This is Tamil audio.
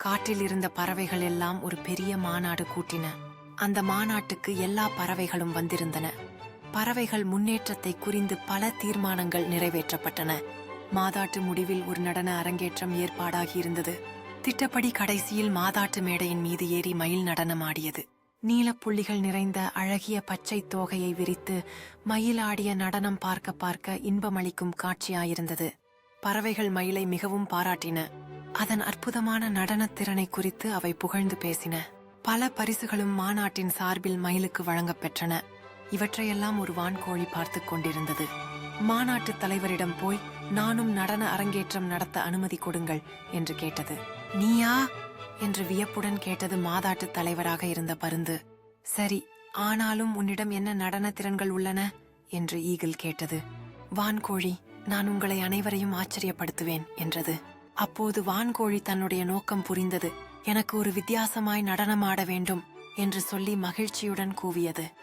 காட்டில் இருந்த பறவைகள் எல்லாம் ஒரு பெரிய மாநாடு கூட்டின. அந்த மாநாட்டுக்கு எல்லா பறவைகளும் வந்திருந்தன. பறவைகள் முன்னேற்றத்தை குறிந்து பல தீர்மானங்கள் நிறைவேற்றப்பட்டன. மாதாட்டு முடிவில் ஒரு நடன அரங்கேற்றம் ஏற்பாடாகி இருந்தது. திட்டப்படி கடைசியில் மாதாட்டு மேடையின் மீது ஏறி மயில் நடனமாடியது. நீலப்புள்ளிகள் நிறைந்த அழகிய பச்சை தோகையை விரித்து மயில் ஆடிய நடனம் பார்க்க பார்க்க இன்பமளிக்கும் காட்சியாயிருந்தது. பறவைகள் மயிலை மிகவும் பாராட்டின. அதன் அற்புதமான நடனத்திறனை குறித்து அவை புகழ்ந்து பேசின. பல பரிசுகளும் மாநாட்டின் சார்பில் மயிலுக்கு வழங்கப் பெற்றன. இவற்றையெல்லாம் ஒரு வான்கோழி பார்த்து கொண்டிருந்தது. மாநாட்டு தலைவரிடம் போய், நானும் நடன அரங்கேற்றம் நடத்த அனுமதி கொடுங்கள் என்று கேட்டது. நீயா என்று வியப்புடன் கேட்டது மாதாட்டு தலைவராக இருந்த பருந்து. சரி, ஆனாலும் உன்னிடம் என்ன நடன திறன்கள் உள்ளன என்று ஈகிள் கேட்டது. வான்கோழி, நான் உங்களை அனைவரையும் ஆச்சரியப்படுத்துவேன் என்றது. அப்போது வான்கோழி தன்னுடைய நோக்கம் புரிந்தது. எனக்கு ஒரு வித்தியாசமாய் நடனமாட வேண்டும் என்று சொல்லி மகிழ்ச்சியுடன் கூவியது.